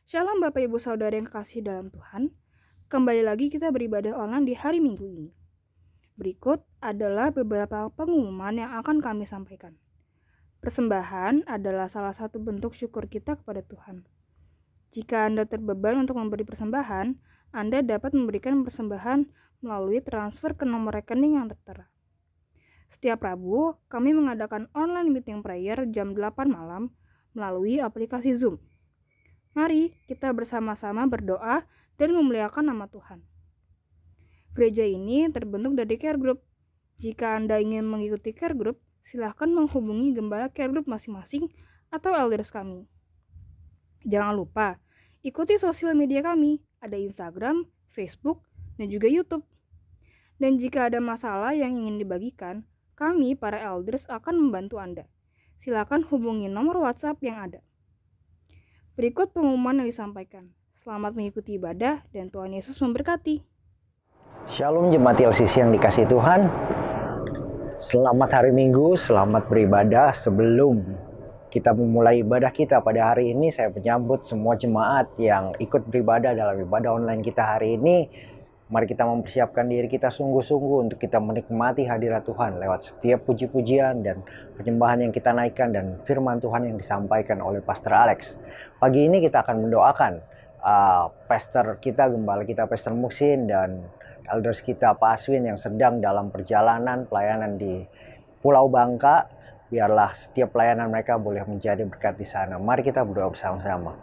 Shalom Bapak Ibu Saudara yang kekasih dalam Tuhan. Kembali lagi kita beribadah online di hari Minggu ini. Berikut adalah beberapa pengumuman yang akan kami sampaikan. Persembahan adalah salah satu bentuk syukur kita kepada Tuhan. Jika Anda terbeban untuk memberi persembahan, Anda dapat memberikan persembahan melalui transfer ke nomor rekening yang tertera. Setiap Rabu, kami mengadakan online meeting prayer jam 8 malam melalui aplikasi Zoom. Mari kita bersama-sama berdoa dan memuliakan nama Tuhan. Gereja ini terbentuk dari care group. Jika Anda ingin mengikuti care group, silahkan menghubungi gembala care group masing-masing atau elders kami. Jangan lupa, ikuti sosial media kami, ada Instagram, Facebook, dan juga YouTube. Dan jika ada masalah yang ingin dibagikan, kami, para elders, akan membantu Anda. Silakan hubungi nomor WhatsApp yang ada. Berikut pengumuman yang disampaikan. Selamat mengikuti ibadah dan Tuhan Yesus memberkati. Shalom jemaat LCC yang dikasihi Tuhan. Selamat hari Minggu, selamat beribadah. Sebelum kita memulai ibadah kita pada hari ini, saya menyambut semua jemaat yang ikut beribadah dalam ibadah online kita hari ini. Mari kita mempersiapkan diri kita sungguh-sungguh untuk kita menikmati hadirat Tuhan lewat setiap puji-pujian dan penyembahan yang kita naikkan dan firman Tuhan yang disampaikan oleh Pastor Alex. Pagi ini kita akan mendoakan pastor kita, gembala kita Pastor Muksin dan elders kita Pak Aswin yang sedang dalam perjalanan pelayanan di Pulau Bangka. Biarlah setiap pelayanan mereka boleh menjadi berkat di sana. Mari kita berdoa bersama-sama.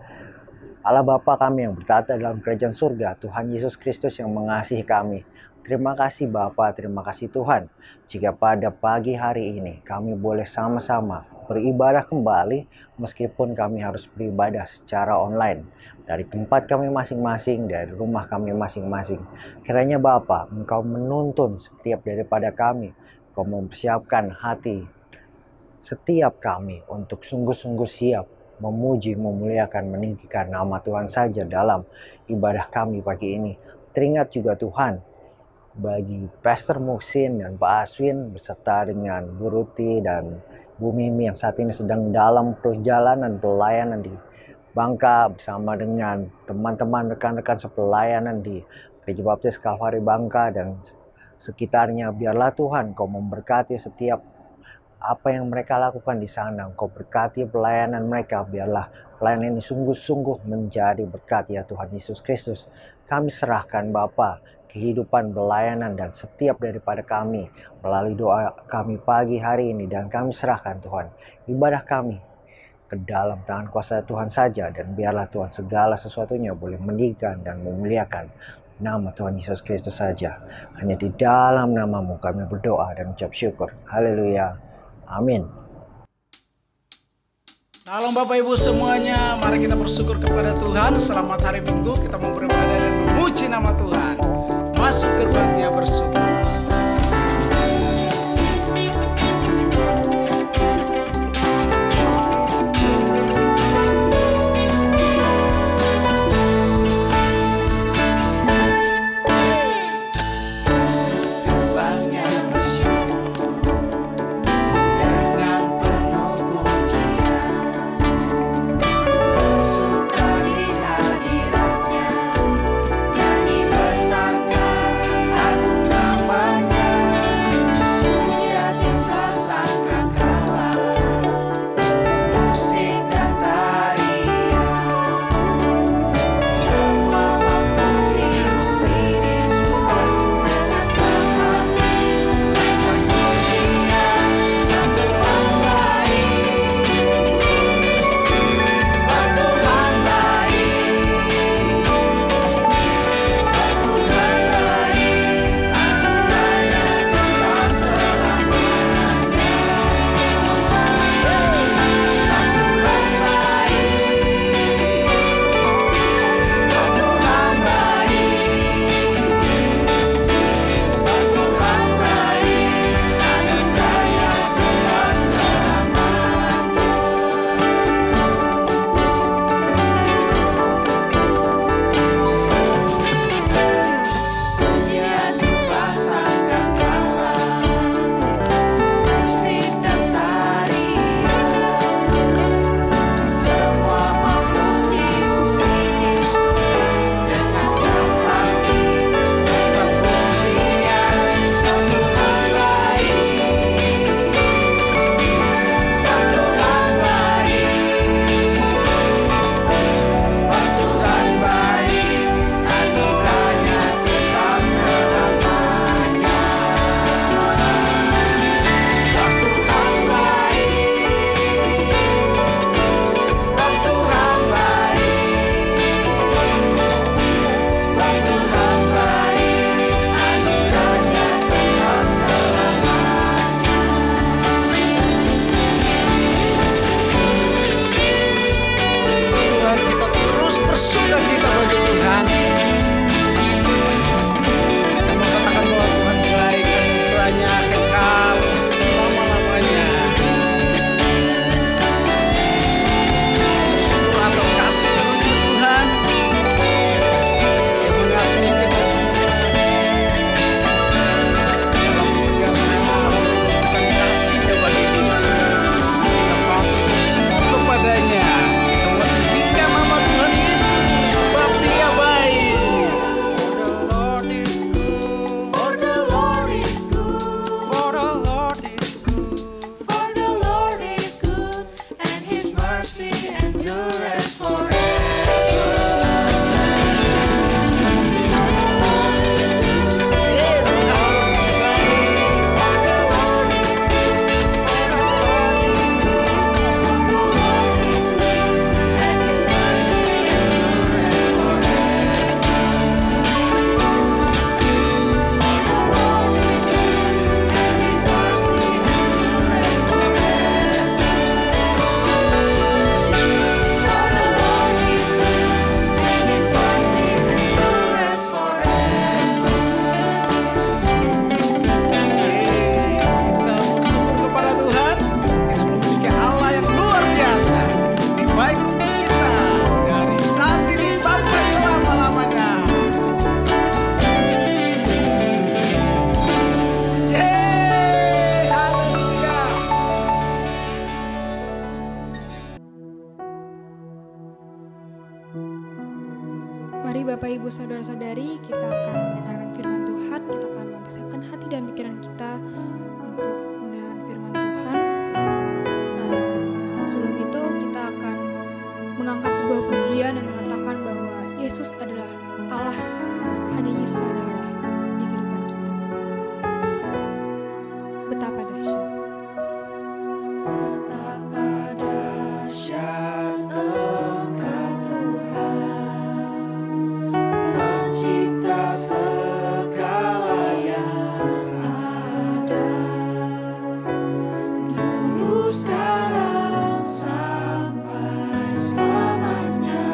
Allah Bapa kami yang bertata dalam kerajaan surga, Tuhan Yesus Kristus yang mengasihi kami. Terima kasih Bapa, terima kasih Tuhan. Jika pada pagi hari ini kami boleh sama-sama beribadah kembali, meskipun kami harus beribadah secara online. Dari tempat kami masing-masing, dari rumah kami masing-masing. Kiranya Bapa, Engkau menuntun setiap daripada kami. Engkau mempersiapkan hati setiap kami untuk sungguh-sungguh siap memuji, memuliakan, meninggikan nama Tuhan saja dalam ibadah kami pagi ini. Teringat juga Tuhan bagi Pastor Muksin dan Pak Aswin beserta dengan Bu Ruti dan Bu Mimi yang saat ini sedang dalam perjalanan pelayanan di Bangka bersama dengan teman-teman rekan-rekan sepelayanan di Gereja Baptis Kalvari Bangka dan sekitarnya. Biarlah Tuhan Kau memberkati setiap apa yang mereka lakukan di sana. Engkau berkati pelayanan mereka. Biarlah pelayanan ini sungguh-sungguh menjadi berkat ya Tuhan Yesus Kristus. Kami serahkan Bapa kehidupan pelayanan dan setiap daripada kami melalui doa kami pagi hari ini. Dan kami serahkan Tuhan ibadah kami ke dalam tangan kuasa Tuhan saja. Dan biarlah Tuhan segala sesuatunya boleh meninggikan dan memuliakan nama Tuhan Yesus Kristus saja. Hanya di dalam nama-Mu kami berdoa dan ucap syukur. Haleluya. Amin. Salam Bapak Ibu semuanya, mari kita bersyukur kepada Tuhan. Selamat hari Minggu, kita mau beribadah dan memuji nama Tuhan. Masuk gerbangnya bersyukur. Besarkan, agung namanya. bersuka cita bagi Tuhan. Dan mengatakan bahwa Tuhan baik, anugerahnya kekal selama-lamanya. Bersyukur atas kasih karunia Tuhan yang mengasihi kita semua. Dalam segala hal menunjukkan kasih-Nya bagi kita. Kita patut bersyukur kepadanya. Kita meninggikan nama Tuhan Yesus sebab Dia baik. For the Lord is good. For the Lord is good. For the Lord is good, and His mercy endures forever. Tuhan Yesus baik. For the Lord is good. For the Lord is good. For the Lord is good, and His mercy endures forever. Kita bersyukur kepada Tuhan. Kita memiliki Allah yang luar biasa. Dia baik untuk kita dari saat ini sampai selama-lamanya. Yeay, haleluya. Mari Bapak Ibu Saudara-saudari, kita akan mendengarkan firman Tuhan. Kita akan mempersiapkan hati dan pikiran kita untuk mendengarkan firman Tuhan. Sebelum itu kita akan mengangkat sebuah pujian yang mengatakan bahwa Yesus adalah Allah. Hanya Yesus adalah di kehidupan kita. Betapa dahsyat. Betapa dahsyat Engkau Tuhan, Pencipta segala yang ada, dulu, sekarang, sampai selamanya.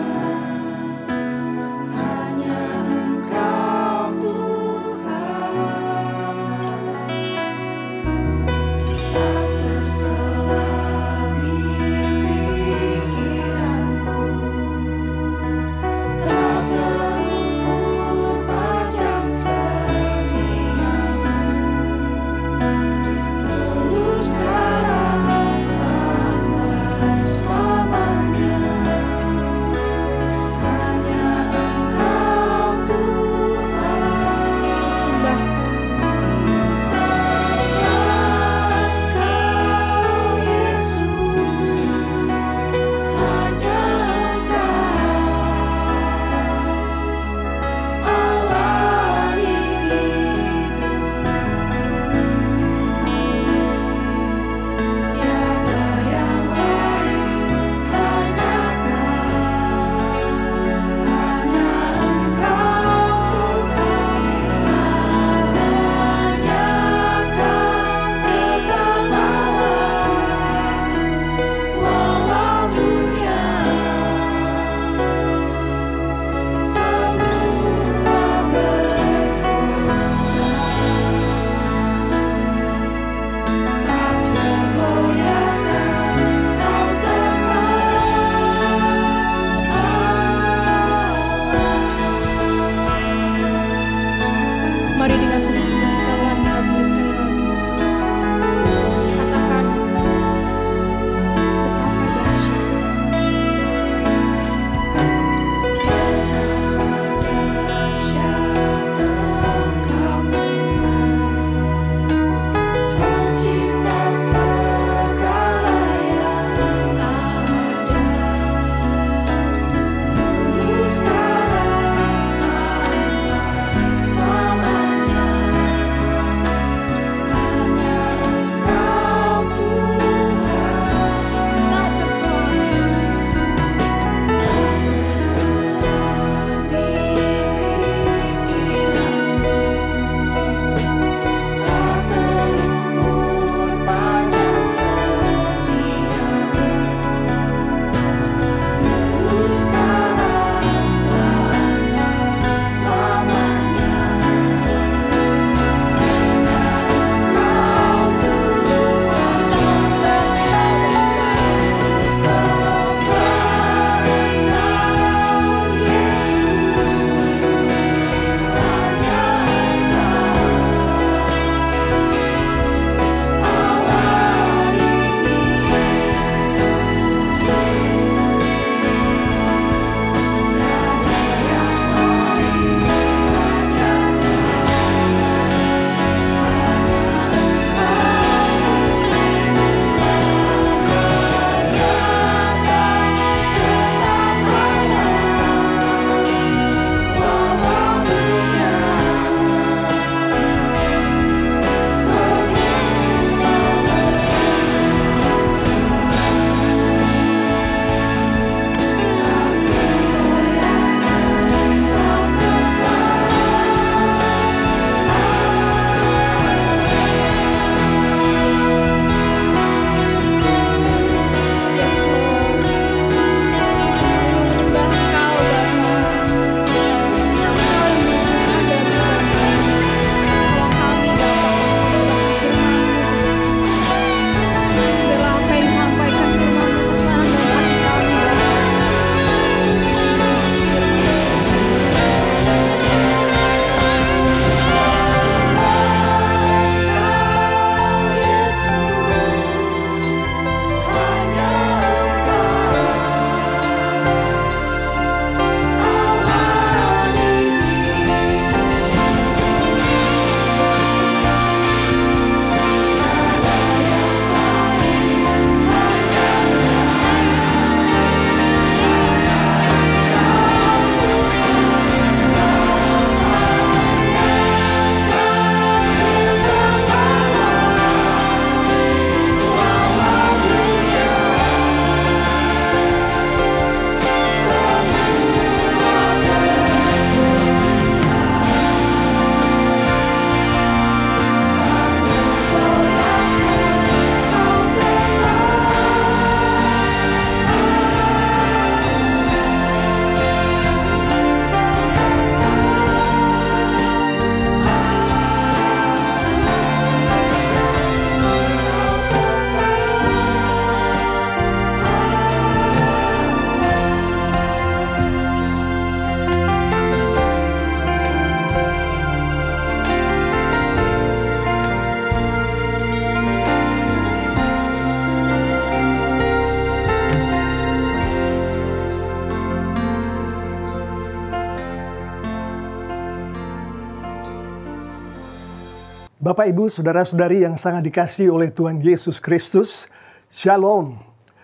Bapak, Ibu, saudara-saudari yang sangat dikasihi oleh Tuhan Yesus Kristus, Shalom.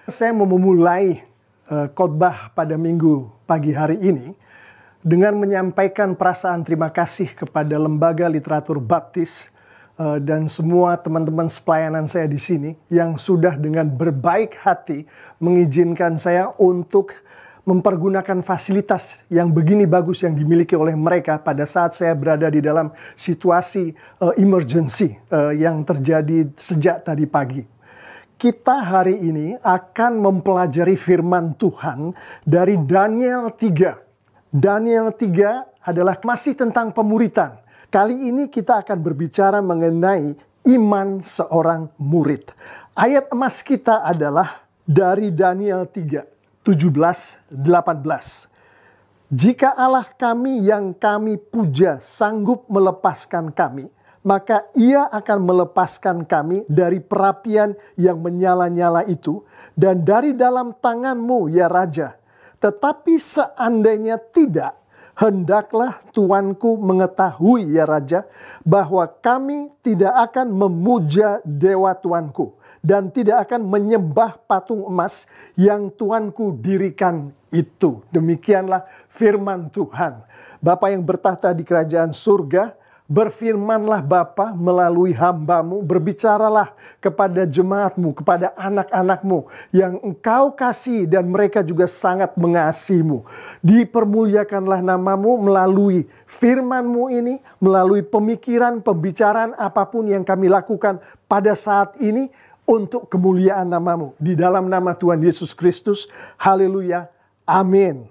Saya mau memulai khotbah pada minggu pagi hari ini dengan menyampaikan perasaan terima kasih kepada Lembaga Literatur Baptis dan semua teman-teman sepelayanan saya di sini yang sudah dengan berbaik hati mengizinkan saya untuk mempergunakan fasilitas yang begini bagus yang dimiliki oleh mereka pada saat saya berada di dalam situasi emergency yang terjadi sejak tadi pagi. Kita hari ini akan mempelajari firman Tuhan dari Daniel 3. Daniel 3 adalah masih tentang pemuritan. Kali ini kita akan berbicara mengenai iman seorang murid. Ayat emas kita adalah dari Daniel 3. 17-18. Jika Allah kami yang kami puja sanggup melepaskan kami, maka Ia akan melepaskan kami dari perapian yang menyala-nyala itu dan dari dalam tanganmu, ya Raja. Tetapi seandainya tidak, hendaklah tuanku mengetahui, ya Raja, bahwa kami tidak akan memuja dewa tuanku dan tidak akan menyembah patung emas yang tuanku dirikan itu. Demikianlah firman Tuhan. Bapa yang bertahta di kerajaan surga, berfirmanlah Bapa melalui hamba-Mu, berbicaralah kepada jemaat-Mu, kepada anak-anak-Mu yang Engkau kasih dan mereka juga sangat mengasihi-Mu. Dipermuliakanlah nama-Mu melalui firman-Mu ini, melalui pemikiran, pembicaraan apapun yang kami lakukan pada saat ini, untuk kemuliaan nama-Mu. Di dalam nama Tuhan Yesus Kristus, haleluya, amin.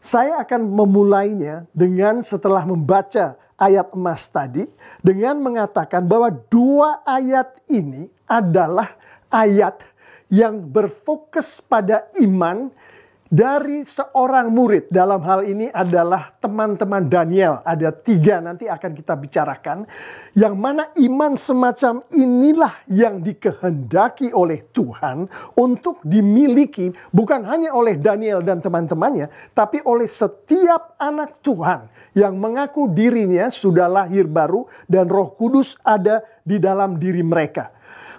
Saya akan memulainya dengan setelah membaca ayat emas tadi, dengan mengatakan bahwa dua ayat ini adalah ayat yang berfokus pada iman dari seorang murid. Dalam hal ini adalah teman-teman Daniel. Ada 3 nanti akan kita bicarakan. Yang mana iman semacam inilah yang dikehendaki oleh Tuhan untuk dimiliki bukan hanya oleh Daniel dan teman-temannya, tapi oleh setiap anak Tuhan yang mengaku dirinya sudah lahir baru dan Roh Kudus ada di dalam diri mereka.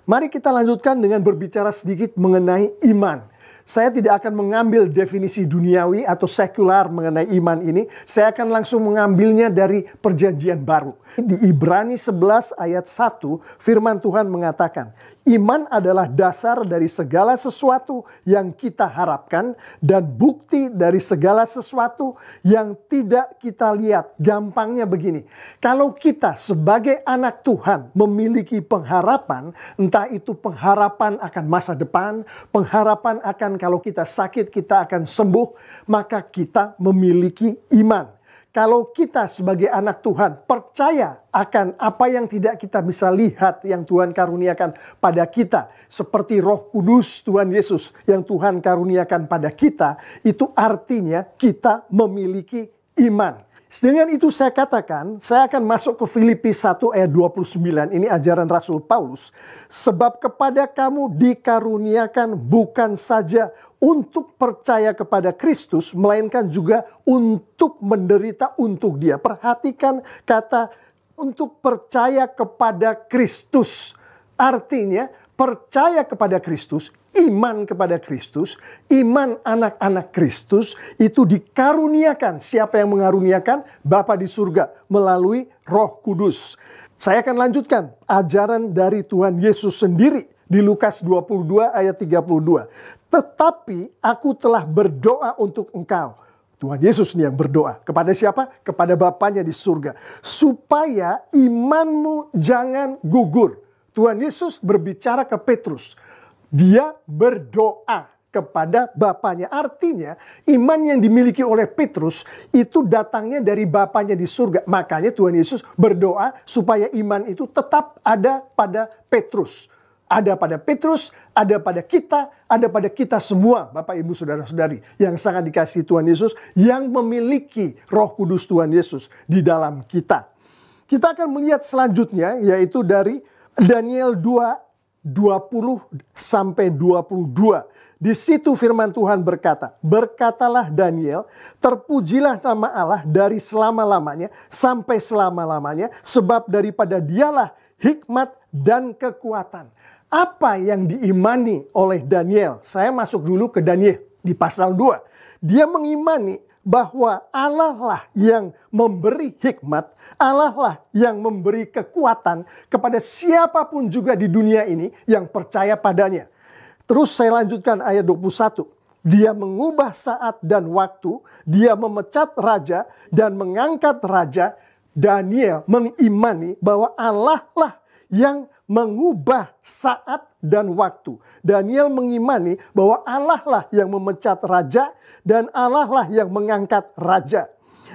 Mari kita lanjutkan dengan berbicara sedikit mengenai iman. Saya tidak akan mengambil definisi duniawi atau sekular mengenai iman ini. Saya akan langsung mengambilnya dari Perjanjian Baru. Di Ibrani 11 ayat 1, firman Tuhan mengatakan, iman adalah dasar dari segala sesuatu yang kita harapkan dan bukti dari segala sesuatu yang tidak kita lihat. Gampangnya begini, kalau kita sebagai anak Tuhan memiliki pengharapan, entah itu pengharapan akan masa depan, pengharapan akan kalau kita sakit kita akan sembuh, maka kita memiliki iman. Kalau kita sebagai anak Tuhan percaya akan apa yang tidak kita bisa lihat yang Tuhan karuniakan pada kita. Seperti Roh Kudus Tuhan Yesus yang Tuhan karuniakan pada kita. Itu artinya kita memiliki iman. Dengan itu saya katakan, saya akan masuk ke Filipi 1 ayat 29. Ini ajaran Rasul Paulus. Sebab kepada kamu dikaruniakan bukan saja untuk percaya kepada Kristus, melainkan juga untuk menderita untuk Dia. Perhatikan kata untuk percaya kepada Kristus. Artinya percaya kepada Kristus, iman kepada Kristus, iman anak-anak Kristus itu dikaruniakan. Siapa yang mengaruniakan? Bapa di surga melalui Roh Kudus. Saya akan lanjutkan ajaran dari Tuhan Yesus sendiri di Lukas 22 ayat 32. Tetapi aku telah berdoa untuk engkau. Tuhan Yesus nih yang berdoa. Kepada siapa? Kepada Bapanya di surga. Supaya imanmu jangan gugur. Tuhan Yesus berbicara ke Petrus. Dia berdoa kepada Bapanya. Artinya iman yang dimiliki oleh Petrus itu datangnya dari Bapanya di surga. Makanya Tuhan Yesus berdoa supaya iman itu tetap ada pada Petrus. Ada pada Petrus, ada pada kita semua, Bapak Ibu Saudara-saudari yang sangat dikasihi Tuhan Yesus, yang memiliki Roh Kudus Tuhan Yesus di dalam kita. Kita akan melihat selanjutnya yaitu dari Daniel 2, 20 sampai 22. Di situ firman Tuhan berkata, berkatalah Daniel, terpujilah nama Allah dari selama-lamanya sampai selama-lamanya, sebab daripada Dialah hikmat, dan kekuatan. Apa yang diimani oleh Daniel? Saya masuk dulu ke Daniel di pasal 2. Dia mengimani bahwa Allah lah yang memberi hikmat, Allah lah yang memberi kekuatan kepada siapapun juga di dunia ini yang percaya padanya. Terus saya lanjutkan ayat 21. Dia mengubah saat dan waktu, dia memecat raja dan mengangkat raja. Daniel mengimani bahwa Allah lah yang mengubah saat dan waktu. Daniel mengimani bahwa Allah lah yang memecat raja dan Allah lah yang mengangkat raja.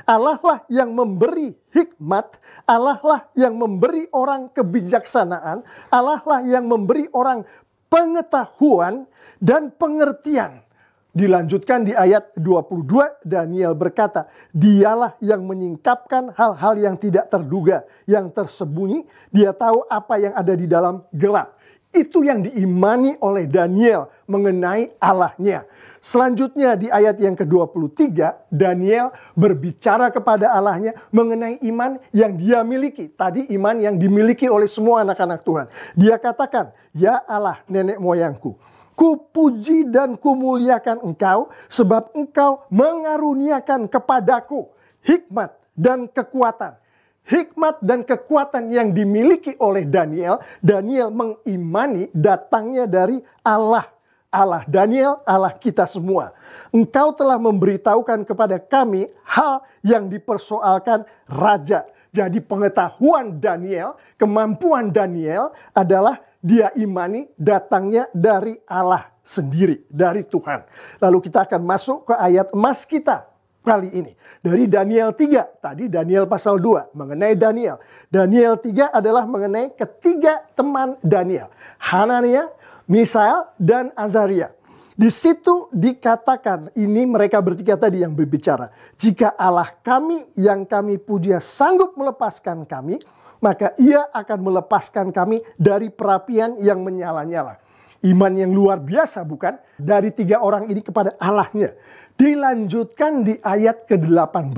Allah lah yang memberi hikmat, Allah lah yang memberi orang kebijaksanaan, Allah lah yang memberi orang pengetahuan dan pengertian. Dilanjutkan di ayat 22, Daniel berkata, dialah yang menyingkapkan hal-hal yang tidak terduga, yang tersembunyi, dia tahu apa yang ada di dalam gelap. Itu yang diimani oleh Daniel mengenai Allahnya. Selanjutnya di ayat yang ke-23, Daniel berbicara kepada Allahnya mengenai iman yang dia miliki. Tadi iman yang dimiliki oleh semua anak-anak Tuhan. Dia katakan, ya Allah nenek moyangku, kupuji dan kumuliakan engkau sebab engkau mengaruniakan kepadaku hikmat dan kekuatan. Hikmat dan kekuatan yang dimiliki oleh Daniel, Daniel mengimani datangnya dari Allah. Allah Daniel, Allah kita semua. Engkau telah memberitahukan kepada kami hal yang dipersoalkan raja. Jadi pengetahuan Daniel, kemampuan Daniel adalah dia imani datangnya dari Allah sendiri, dari Tuhan. Lalu kita akan masuk ke ayat emas kita kali ini. Dari Daniel 3, tadi Daniel pasal 2 mengenai Daniel. Daniel 3 adalah mengenai ketiga teman Daniel. Hanania, Misael, dan Azaria. Di situ dikatakan, ini mereka bertiga tadi yang berbicara. Jika Allah kami yang kami puja sanggup melepaskan kami, maka ia akan melepaskan kami dari perapian yang menyala-nyala. Iman yang luar biasa bukan? Dari tiga orang ini kepada Allahnya. Dilanjutkan di ayat ke-18.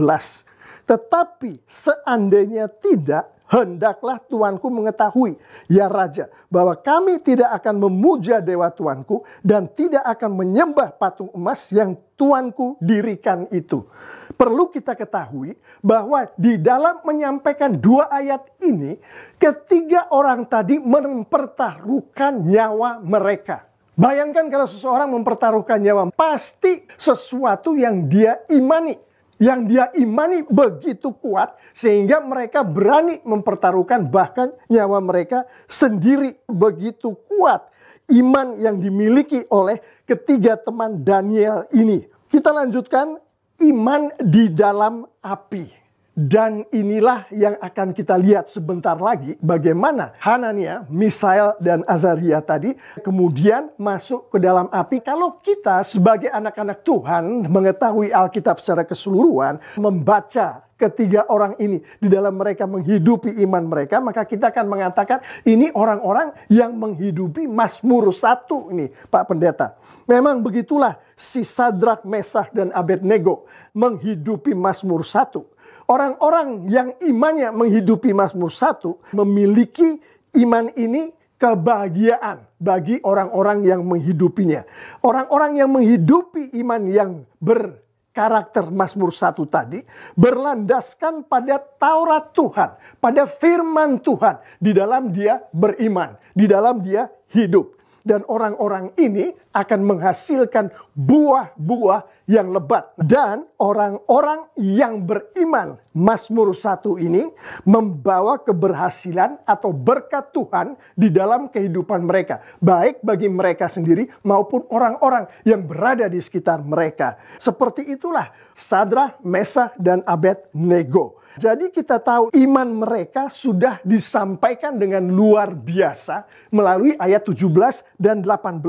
Tetapi seandainya tidak, hendaklah tuanku mengetahui, ya raja, bahwa kami tidak akan memuja dewa tuanku dan tidak akan menyembah patung emas yang tuanku dirikan itu. Perlu kita ketahui bahwa di dalam menyampaikan dua ayat ini, ketiga orang tadi mempertaruhkan nyawa mereka. Bayangkan kalau seseorang mempertaruhkan nyawa, pasti sesuatu yang dia imani. Yang dia imani begitu kuat sehingga mereka berani mempertaruhkan bahkan nyawa mereka sendiri. Begitu kuat iman yang dimiliki oleh ketiga teman Daniel ini. Kita lanjutkan, iman di dalam api. Dan inilah yang akan kita lihat sebentar lagi bagaimana Hanania, Misael, dan Azaria tadi kemudian masuk ke dalam api. Kalau kita sebagai anak-anak Tuhan mengetahui Alkitab secara keseluruhan, membaca ketiga orang ini di dalam mereka menghidupi iman mereka, maka kita akan mengatakan ini orang-orang yang menghidupi Mazmur 1 ini, Pak Pendeta. Memang begitulah si Sadrak, Mesak, dan Abednego menghidupi Mazmur 1. Orang-orang yang imannya menghidupi Mazmur 1 memiliki iman ini kebahagiaan bagi orang-orang yang menghidupinya. Orang-orang yang menghidupi iman yang berkarakter Mazmur 1 tadi berlandaskan pada Taurat Tuhan, pada firman Tuhan. Di dalam dia beriman, di dalam dia hidup. Dan orang-orang ini akan menghasilkan buah-buah yang lebat. Dan orang-orang yang beriman, Mazmur 1 ini membawa keberhasilan atau berkat Tuhan di dalam kehidupan mereka. Baik bagi mereka sendiri maupun orang-orang yang berada di sekitar mereka. Seperti itulah Sadrak, Mesak, dan Abednego. Jadi kita tahu iman mereka sudah disampaikan dengan luar biasa melalui ayat 17 dan 18.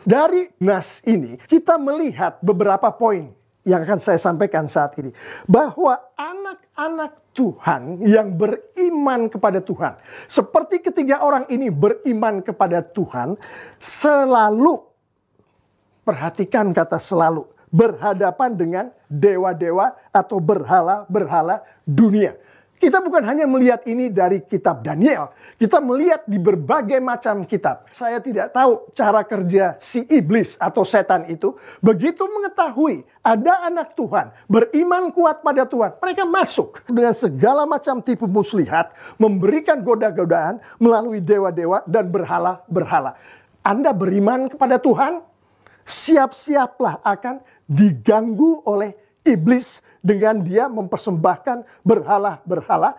Dari nas ini kita melihat beberapa poin yang akan saya sampaikan saat ini. Bahwa anak-anak Tuhan yang beriman kepada Tuhan, seperti ketiga orang ini beriman kepada Tuhan, selalu, perhatikan kata selalu, berhadapan dengan dewa-dewa atau berhala-berhala dunia. Kita bukan hanya melihat ini dari kitab Daniel. Kita melihat di berbagai macam kitab. Saya tidak tahu cara kerja si iblis atau setan itu. Begitu mengetahui ada anak Tuhan, beriman kuat pada Tuhan, mereka masuk dengan segala macam tipu muslihat, memberikan goda-godaan melalui dewa-dewa dan berhala-berhala. Anda beriman kepada Tuhan, siap-siaplah akan diganggu oleh iblis dengan dia mempersembahkan berhala-berhala,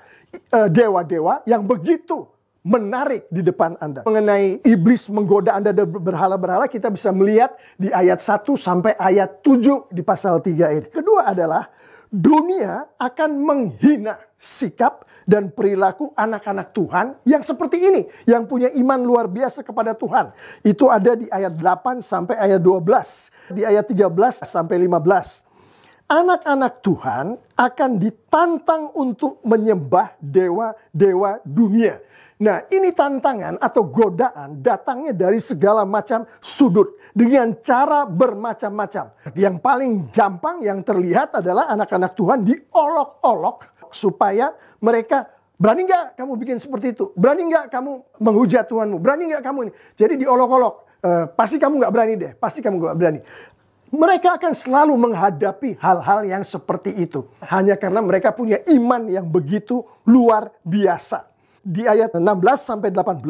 dewa-dewa yang begitu menarik di depan Anda. Mengenai iblis menggoda Anda dan berhala-berhala, kita bisa melihat di ayat 1 sampai ayat 7 di pasal 3 ini. Kedua adalah dunia akan menghina sikap dan perilaku anak-anak Tuhan yang seperti ini, yang punya iman luar biasa kepada Tuhan. Itu ada di ayat 8 sampai ayat 12, di ayat 13 sampai 15. Anak-anak Tuhan akan ditantang untuk menyembah dewa-dewa dunia. Nah, ini tantangan atau godaan datangnya dari segala macam sudut dengan cara bermacam-macam. Yang paling gampang yang terlihat adalah anak-anak Tuhan diolok-olok supaya mereka, berani nggak kamu bikin seperti itu? Berani nggak kamu menghujat Tuhanmu? Berani nggak kamu ini? Jadi diolok-olok. Pasti kamu nggak berani deh. Pasti kamu nggak berani. Mereka akan selalu menghadapi hal-hal yang seperti itu. Hanya karena mereka punya iman yang begitu luar biasa. Di ayat 16 sampai 18,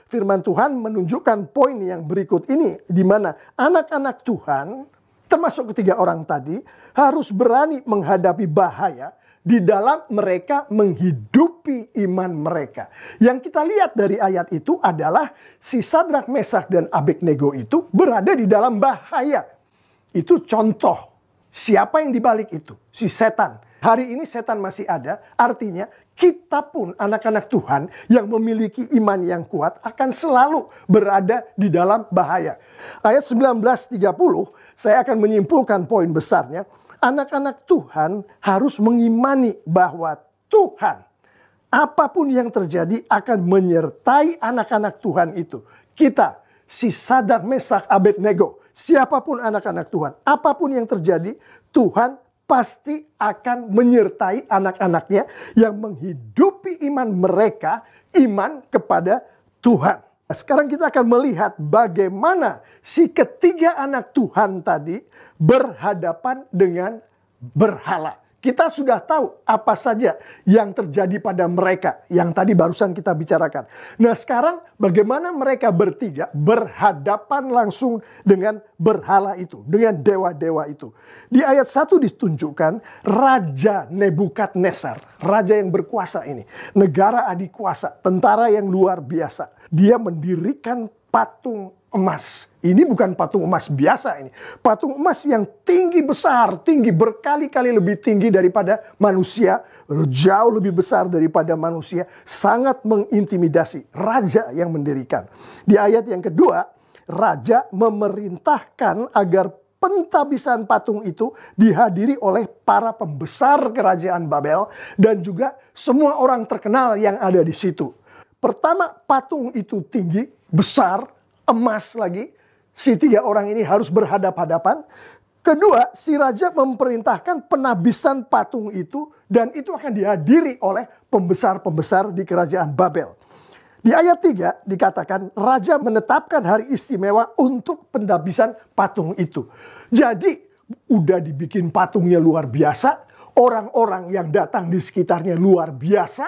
firman Tuhan menunjukkan poin yang berikut ini. Di mana anak-anak Tuhan, termasuk ketiga orang tadi, harus berani menghadapi bahaya di dalam mereka menghidupi iman mereka. Yang kita lihat dari ayat itu adalah si Sadrak, Mesak, dan Abednego itu berada di dalam bahaya. Itu contoh siapa yang dibalik itu, si setan. Hari ini setan masih ada, artinya kita pun anak-anak Tuhan yang memiliki iman yang kuat akan selalu berada di dalam bahaya. Ayat 19:30, saya akan menyimpulkan poin besarnya. Anak-anak Tuhan harus mengimani bahwa Tuhan, apapun yang terjadi, akan menyertai anak-anak Tuhan itu. Kita, si Sadrak, Mesak, Abednego, siapapun anak-anak Tuhan, apapun yang terjadi, Tuhan pasti akan menyertai anak-anaknya yang menghidupi iman mereka, iman kepada Tuhan. Sekarang kita akan melihat bagaimana si ketiga anak Tuhan tadi berhadapan dengan berhala. Kita sudah tahu apa saja yang terjadi pada mereka yang tadi barusan kita bicarakan. Nah, sekarang bagaimana mereka bertiga berhadapan langsung dengan berhala itu, dengan dewa-dewa itu. Di ayat 1 ditunjukkan Raja Nebukadnezar, raja yang berkuasa ini, negara adikuasa, tentara yang luar biasa. Dia mendirikan patung emas. Ini bukan patung emas biasa ini. Patung emas yang tinggi besar, tinggi berkali-kali lebih tinggi daripada manusia, jauh lebih besar daripada manusia, sangat mengintimidasi. Raja yang mendirikan. Di ayat yang kedua, raja memerintahkan agar pentabisan patung itu dihadiri oleh para pembesar kerajaan Babel dan juga semua orang terkenal yang ada di situ. Pertama, patung itu tinggi, besar, emas lagi. Si tiga orang ini harus berhadap-hadapan. Kedua, si raja memerintahkan penabisan patung itu dan itu akan dihadiri oleh pembesar-pembesar di kerajaan Babel. Di ayat 3 dikatakan raja menetapkan hari istimewa untuk penabisan patung itu. Jadi udah dibikin patungnya luar biasa, orang-orang yang datang di sekitarnya luar biasa,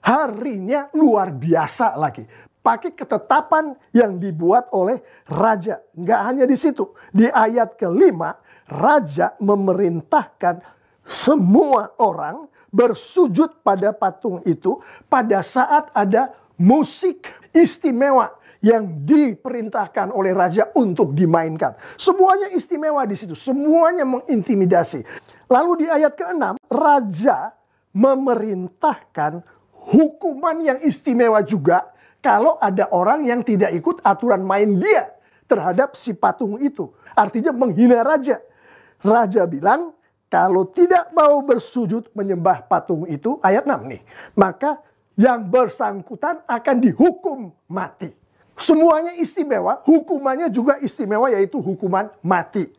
harinya luar biasa lagi. Pakai ketetapan yang dibuat oleh raja. Nggak hanya di situ. Di ayat kelima, raja memerintahkan semua orang bersujud pada patung itu pada saat ada musik istimewa yang diperintahkan oleh raja untuk dimainkan. Semuanya istimewa di situ. Semuanya mengintimidasi. Lalu di ayat ke-6, raja memerintahkan hukuman yang istimewa juga kalau ada orang yang tidak ikut aturan main dia terhadap si patung itu. Artinya menghina raja. Raja bilang, kalau tidak mau bersujud menyembah patung itu, ayat 6 nih, maka yang bersangkutan akan dihukum mati. Semuanya istimewa, hukumannya juga istimewa, yaitu hukuman mati.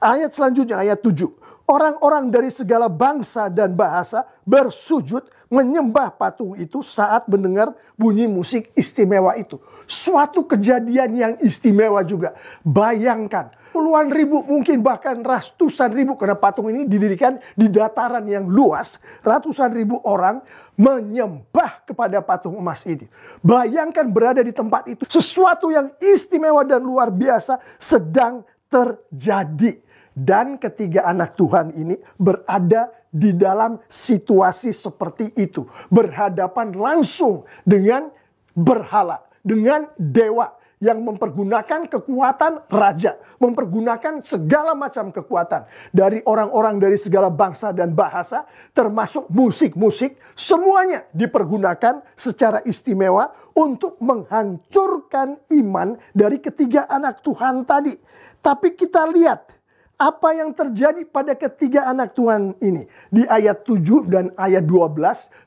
Ayat selanjutnya, ayat 7. Orang-orang dari segala bangsa dan bahasa bersujud menyembah patung itu saat mendengar bunyi musik istimewa itu. Suatu kejadian yang istimewa juga. Bayangkan, puluhan ribu, mungkin bahkan ratusan ribu, karena patung ini didirikan di dataran yang luas. Ratusan ribu orang menyembah kepada patung emas ini. Bayangkan berada di tempat itu. Sesuatu yang istimewa dan luar biasa sedang terjadi. Dan ketiga anak Tuhan ini berada di dalam situasi seperti itu. Berhadapan langsung dengan berhala, dengan dewa yang mempergunakan kekuatan raja. Mempergunakan segala macam kekuatan. Dari orang-orang dari segala bangsa dan bahasa, termasuk musik-musik, semuanya dipergunakan secara istimewa untuk menghancurkan iman dari ketiga anak Tuhan tadi. Tapi kita lihat apa yang terjadi pada ketiga anak Tuhan ini. Di ayat 7 dan ayat 12,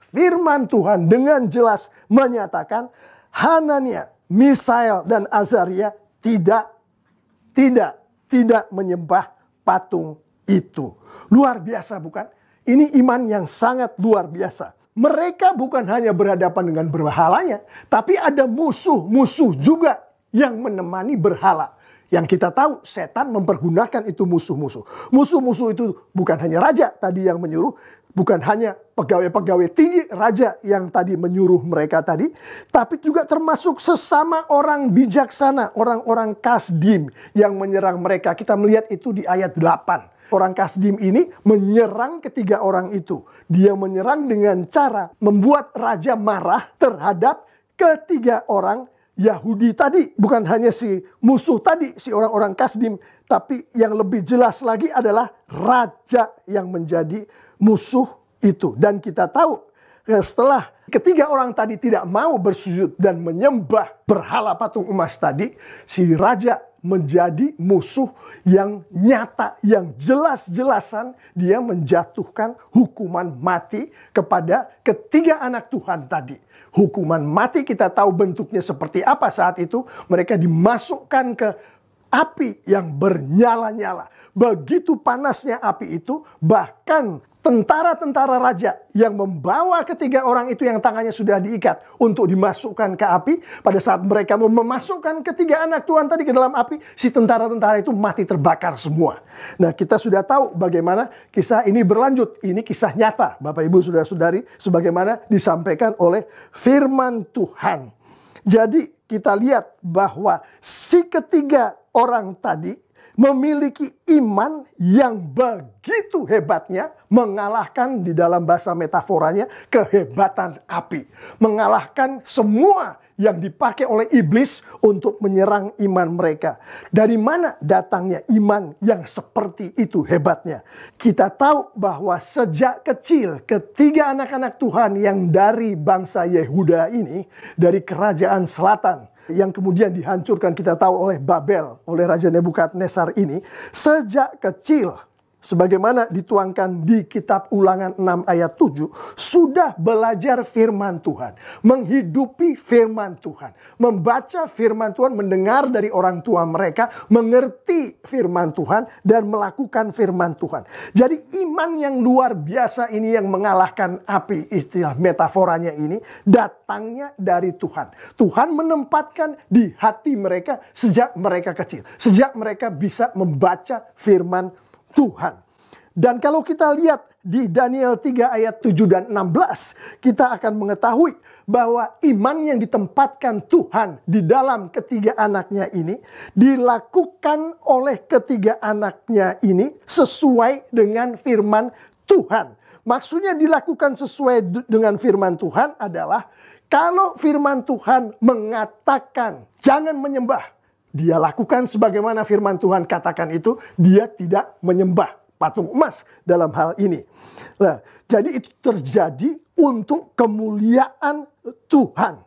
firman Tuhan dengan jelas menyatakan, Hanania, Misael, dan Azaria tidak menyembah patung itu. Luar biasa bukan? Ini iman yang sangat luar biasa. Mereka bukan hanya berhadapan dengan berhalanya, tapi ada musuh-musuh juga yang menemani berhala. Yang kita tahu setan mempergunakan itu musuh-musuh. Musuh-musuh itu bukan hanya raja tadi yang menyuruh. Bukan hanya pegawai-pegawai tinggi raja yang tadi menyuruh mereka tadi. Tapi juga termasuk sesama orang bijaksana. Orang-orang Kasdim yang menyerang mereka. Kita melihat itu di ayat 8. Orang Kasdim ini menyerang ketiga orang itu. Dia menyerang dengan cara membuat raja marah terhadap ketiga orang Yahudi tadi. Bukan hanya si musuh tadi, si orang-orang Kasdim. Tapi yang lebih jelas lagi adalah raja yang menjadi musuh itu. Dan kita tahu setelah ketiga orang tadi tidak mau bersujud dan menyembah berhala patung emas tadi, si raja menjadi musuh yang nyata, yang jelas-jelasan dia menjatuhkan hukuman mati kepada ketiga anak Tuhan tadi. Hukuman mati kita tahu bentuknya seperti apa saat itu. Mereka dimasukkan ke api yang bernyala-nyala. Begitu panasnya api itu, bahkan tentara-tentara raja yang membawa ketiga orang itu yang tangannya sudah diikat untuk dimasukkan ke api. Pada saat mereka mau memasukkan ketiga anak Tuhan tadi ke dalam api, si tentara-tentara itu mati terbakar semua. Nah, kita sudah tahu bagaimana kisah ini berlanjut. Ini kisah nyata, Bapak Ibu Saudara-saudari, sebagaimana disampaikan oleh firman Tuhan. Jadi kita lihat bahwa si ketiga orang tadi memiliki iman yang begitu hebatnya, mengalahkan di dalam bahasa metaforanya kehebatan api. Mengalahkan semua yang dipakai oleh iblis untuk menyerang iman mereka. Dari mana datangnya iman yang seperti itu hebatnya? Kita tahu bahwa sejak kecil ketiga anak-anak Tuhan yang dari bangsa Yehuda ini, dari kerajaan selatan, yang kemudian dihancurkan kita tahu oleh Babel, oleh Raja Nebukadnezar ini, sejak kecil, sebagaimana dituangkan di kitab Ulangan 6 ayat 7, sudah belajar firman Tuhan, menghidupi firman Tuhan, membaca firman Tuhan, mendengar dari orang tua mereka, mengerti firman Tuhan, dan melakukan firman Tuhan. Jadi iman yang luar biasa ini yang mengalahkan api, istilah metaforanya ini, datangnya dari Tuhan. Tuhan menempatkan di hati mereka sejak mereka kecil, sejak mereka bisa membaca firman Tuhan. Dan kalau kita lihat di Daniel 3 ayat 7 dan 16, kita akan mengetahui bahwa iman yang ditempatkan Tuhan di dalam ketiga anaknya ini dilakukan oleh ketiga anaknya ini sesuai dengan firman Tuhan. Maksudnya dilakukan sesuai dengan firman Tuhan adalah kalau firman Tuhan mengatakan jangan menyembah, dia lakukan sebagaimana firman Tuhan katakan itu, dia tidak menyembah patung emas dalam hal ini. Nah, jadi itu terjadi untuk kemuliaan Tuhan.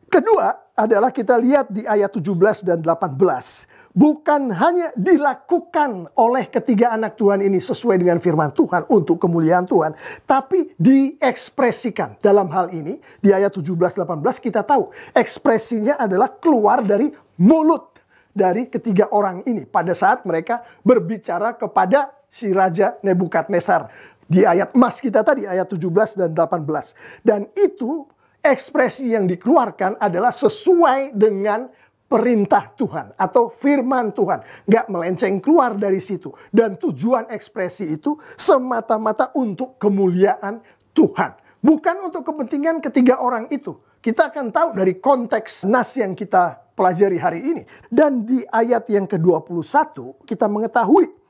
Kedua adalah kita lihat di ayat 17 dan 18. Bukan hanya dilakukan oleh ketiga anak Tuhan ini sesuai dengan firman Tuhan untuk kemuliaan Tuhan, tapi diekspresikan. Dalam hal ini di ayat 17-18 kita tahu ekspresinya adalah keluar dari mulut dari ketiga orang ini pada saat mereka berbicara kepada si Raja Nebukadnezar. Di ayat emas kita tadi, ayat 17 dan 18. Dan itu ekspresi yang dikeluarkan adalah sesuai dengan perintah Tuhan atau firman Tuhan. Nggak melenceng keluar dari situ. Dan tujuan ekspresi itu semata-mata untuk kemuliaan Tuhan. Bukan untuk kepentingan ketiga orang itu. Kita akan tahu dari konteks nas yang kita pelajari hari ini. Dan di ayat yang ke-21 kita mengetahui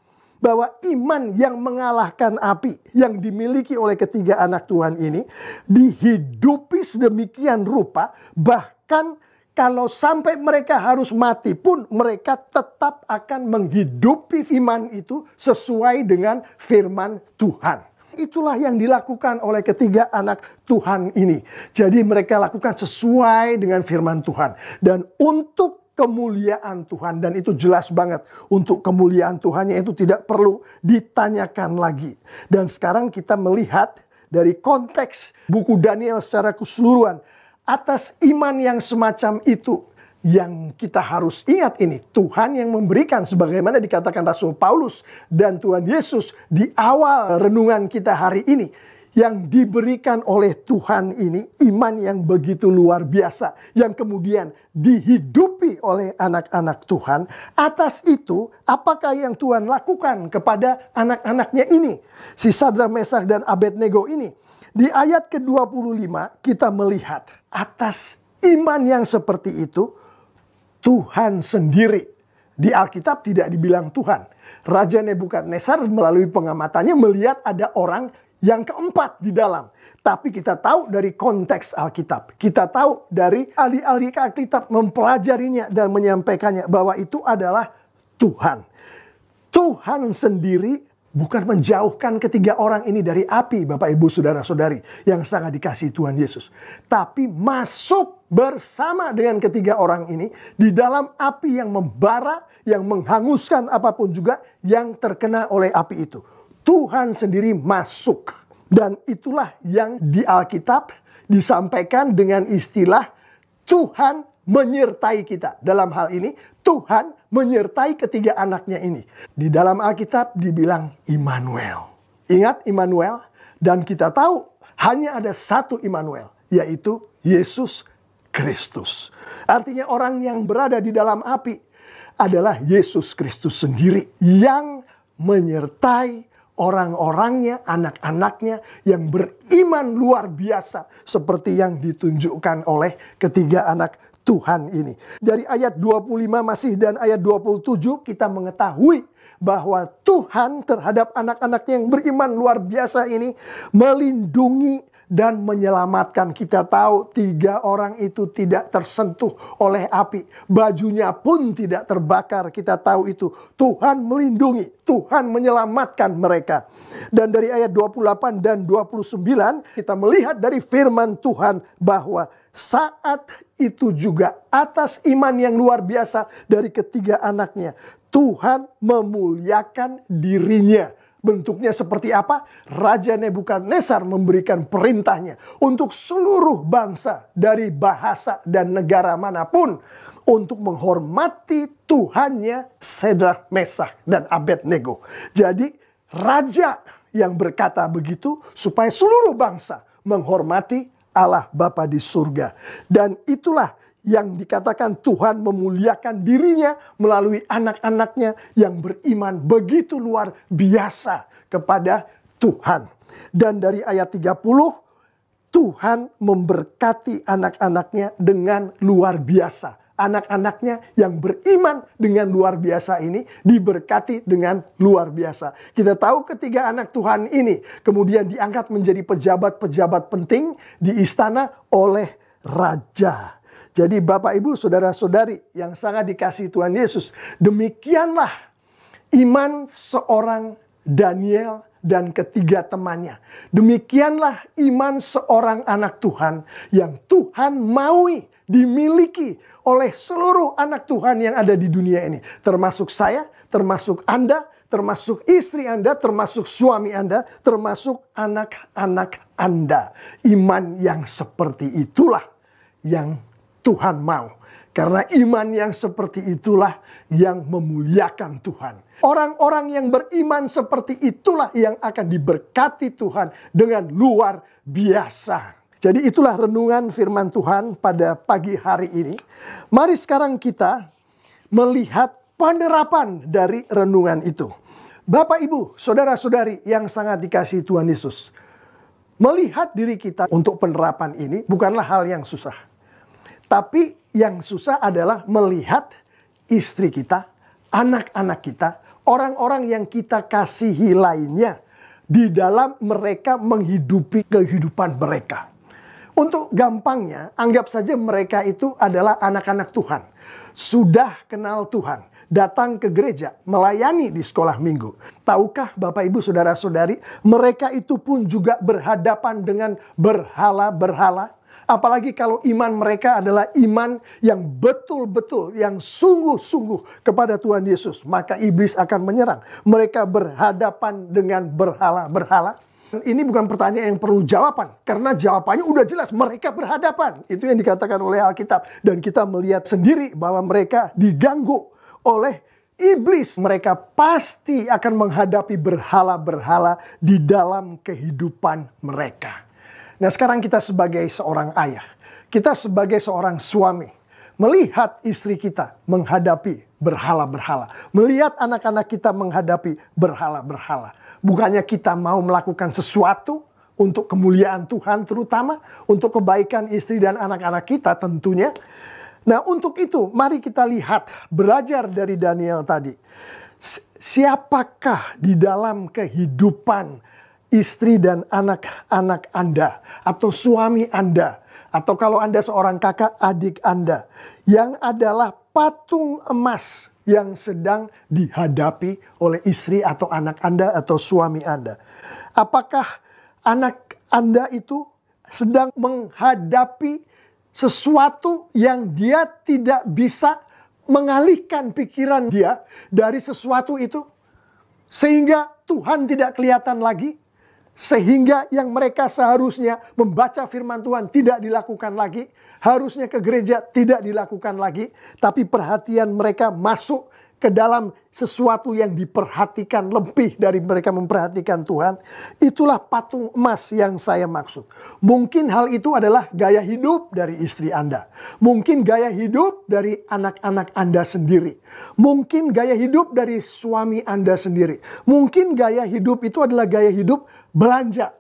bahwa iman yang mengalahkan api yang dimiliki oleh ketiga anak Tuhan ini dihidupi sedemikian rupa, bahkan kalau sampai mereka harus mati pun mereka tetap akan menghidupi iman itu sesuai dengan firman Tuhan. Itulah yang dilakukan oleh ketiga anak Tuhan ini. Jadi mereka lakukan sesuai dengan firman Tuhan. Dan untuk kemuliaan Tuhan, dan itu jelas banget, untuk kemuliaan Tuhannya itu tidak perlu ditanyakan lagi. Dan sekarang kita melihat dari konteks buku Daniel secara keseluruhan, atas iman yang semacam itu, yang kita harus ingat ini, Tuhan yang memberikan sebagaimana dikatakan Rasul Paulus dan Tuhan Yesus di awal renungan kita hari ini. Yang diberikan oleh Tuhan ini iman yang begitu luar biasa, yang kemudian dihidupi oleh anak-anak Tuhan. Atas itu, apakah yang Tuhan lakukan kepada anak-anaknya ini? Si Sadrak, Mesak, dan Abednego ini. Di ayat ke-25 kita melihat atas iman yang seperti itu, Tuhan sendiri. Di Alkitab tidak dibilang Tuhan. Raja Nebukadnezar melalui pengamatannya melihat ada orang yang keempat di dalam. Tapi kita tahu dari konteks Alkitab. Kita tahu dari ahli-ahli Alkitab mempelajarinya dan menyampaikannya bahwa itu adalah Tuhan. Tuhan sendiri bukan menjauhkan ketiga orang ini dari api, Bapak Ibu Saudara-saudari yang sangat dikasihi Tuhan Yesus. Tapi masuk bersama dengan ketiga orang ini di dalam api yang membara, yang menghanguskan apapun juga yang terkena oleh api itu. Tuhan sendiri masuk. Dan itulah yang di Alkitab disampaikan dengan istilah Tuhan menyertai kita. Dalam hal ini Tuhan menyertai ketiga anaknya ini. Di dalam Alkitab dibilang Immanuel. Ingat Immanuel? Dan kita tahu hanya ada satu Immanuel, yaitu Yesus Kristus. Artinya orang yang berada di dalam api adalah Yesus Kristus sendiri yang menyertai orang-orangnya, anak-anaknya yang beriman luar biasa seperti yang ditunjukkan oleh ketiga anak Tuhan ini. Dari ayat 25 masih dan ayat 27 kita mengetahui bahwa Tuhan terhadap anak-anak yang beriman luar biasa ini melindungi dan menyelamatkan. Kita tahu tiga orang itu tidak tersentuh oleh api. Bajunya pun tidak terbakar. Kita tahu itu. Tuhan melindungi. Tuhan menyelamatkan mereka. Dan dari ayat 28 dan 29 kita melihat dari firman Tuhan bahwa saat itu juga atas iman yang luar biasa dari ketiga anaknya, Tuhan memuliakan dirinya. Bentuknya seperti apa? Raja Nebukadnezar memberikan perintahnya untuk seluruh bangsa dari bahasa dan negara manapun untuk menghormati Tuhannya Sadrak, Mesak, dan Abednego. Jadi raja yang berkata begitu supaya seluruh bangsa menghormati Allah Bapa di surga. Dan itulah yang dikatakan Tuhan memuliakan dirinya melalui anak-anaknya yang beriman begitu luar biasa kepada Tuhan. Dan dari ayat 30, Tuhan memberkati anak-anaknya dengan luar biasa. Anak-anaknya yang beriman dengan luar biasa ini diberkati dengan luar biasa. Kita tahu ketiga anak Tuhan ini kemudian diangkat menjadi pejabat-pejabat penting di istana oleh raja. Jadi Bapak Ibu Saudara-saudari yang sangat dikasihi Tuhan Yesus, demikianlah iman seorang Daniel dan ketiga temannya. Demikianlah iman seorang anak Tuhan yang Tuhan maui dimiliki oleh seluruh anak Tuhan yang ada di dunia ini. Termasuk saya, termasuk Anda, termasuk istri Anda, termasuk suami Anda, termasuk anak-anak Anda. Iman yang seperti itulah yang Tuhan mau. Karena iman yang seperti itulah yang memuliakan Tuhan. Orang-orang yang beriman seperti itulah yang akan diberkati Tuhan dengan luar biasa. Jadi itulah renungan firman Tuhan pada pagi hari ini. Mari sekarang kita melihat penerapan dari renungan itu. Bapak, Ibu, saudara-saudari yang sangat dikasihi Tuhan Yesus. Melihat diri kita untuk penerapan ini bukanlah hal yang susah. Tapi yang susah adalah melihat istri kita, anak-anak kita, orang-orang yang kita kasihi lainnya di dalam mereka menghidupi kehidupan mereka. Untuk gampangnya, anggap saja mereka itu adalah anak-anak Tuhan. Sudah kenal Tuhan, datang ke gereja, melayani di sekolah minggu. Tahukah Bapak Ibu Saudara-saudari, mereka itu pun juga berhadapan dengan berhala-berhala. Apalagi kalau iman mereka adalah iman yang betul-betul, yang sungguh-sungguh kepada Tuhan Yesus. Maka iblis akan menyerang. Mereka berhadapan dengan berhala-berhala. Ini bukan pertanyaan yang perlu jawaban. Karena jawabannya udah jelas, mereka berhadapan. Itu yang dikatakan oleh Alkitab. Dan kita melihat sendiri bahwa mereka diganggu oleh iblis. Mereka pasti akan menghadapi berhala-berhala di dalam kehidupan mereka. Nah, sekarang kita sebagai seorang ayah, kita sebagai seorang suami, melihat istri kita menghadapi berhala-berhala. Melihat anak-anak kita menghadapi berhala-berhala. Bukannya kita mau melakukan sesuatu untuk kemuliaan Tuhan, terutama untuk kebaikan istri dan anak-anak kita tentunya. Nah, untuk itu mari kita lihat, belajar dari Daniel tadi. Siapakah di dalam kehidupan istri dan anak-anak Anda, atau suami Anda, atau kalau Anda seorang kakak adik Anda, yang adalah patung emas yang sedang dihadapi oleh istri atau anak Anda atau suami Anda? Apakah anak Anda itu sedang menghadapi sesuatu yang dia tidak bisa mengalihkan pikiran dia dari sesuatu itu, sehingga Tuhan tidak kelihatan lagi? Sehingga yang mereka seharusnya membaca firman Tuhan tidak dilakukan lagi. Harusnya ke gereja tidak dilakukan lagi. Tapi perhatian mereka masuk ke dalam sesuatu yang diperhatikan lebih dari mereka memperhatikan Tuhan. Itulah patung emas yang saya maksud. Mungkin hal itu adalah gaya hidup dari istri Anda. Mungkin gaya hidup dari anak-anak Anda sendiri. Mungkin gaya hidup dari suami Anda sendiri. Mungkin gaya hidup itu adalah gaya hidup belanja.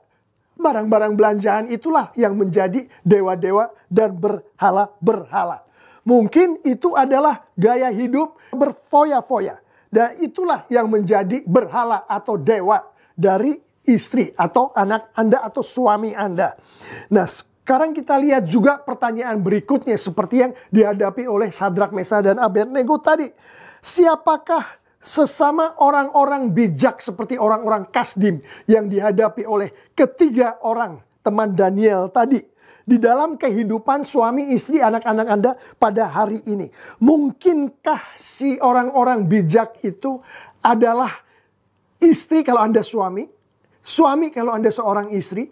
Barang-barang belanjaan itulah yang menjadi dewa-dewa dan berhala-berhala. Mungkin itu adalah gaya hidup berfoya-foya. Dan itulah yang menjadi berhala atau dewa dari istri atau anak Anda atau suami Anda. Nah, sekarang kita lihat juga pertanyaan berikutnya seperti yang dihadapi oleh Sadrak, Mesah, dan Abednego tadi. Siapakah sesama orang-orang bijak seperti orang-orang Kasdim yang dihadapi oleh ketiga orang teman Daniel tadi? Di dalam kehidupan suami, istri, anak-anak Anda pada hari ini. Mungkinkah si orang-orang bijak itu adalah istri kalau Anda suami, suami kalau Anda seorang istri,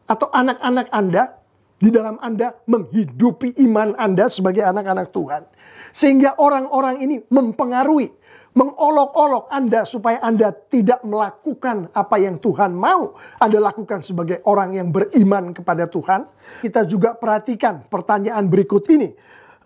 atau anak-anak Anda di dalam Anda menghidupi iman Anda sebagai anak-anak Tuhan. Sehingga orang-orang ini mempengaruhi, mengolok-olok Anda supaya Anda tidak melakukan apa yang Tuhan mau Anda lakukan sebagai orang yang beriman kepada Tuhan. Kita juga perhatikan pertanyaan berikut ini.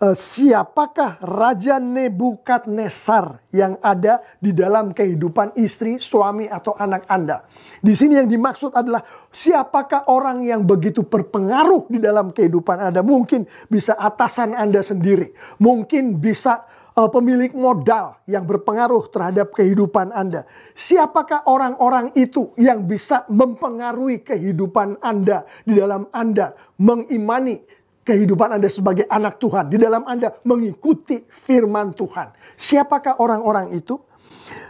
Siapakah Raja Nebukadnezar yang ada di dalam kehidupan istri, suami, atau anak Anda? Di sini yang dimaksud adalah siapakah orang yang begitu berpengaruh di dalam kehidupan Anda? Mungkin bisa atasan Anda sendiri. Mungkin bisa pemilik modal yang berpengaruh terhadap kehidupan Anda. Siapakah orang-orang itu yang bisa mempengaruhi kehidupan Anda di dalam Anda mengimani kehidupan Anda sebagai anak Tuhan, di dalam Anda mengikuti firman Tuhan? Siapakah orang-orang itu?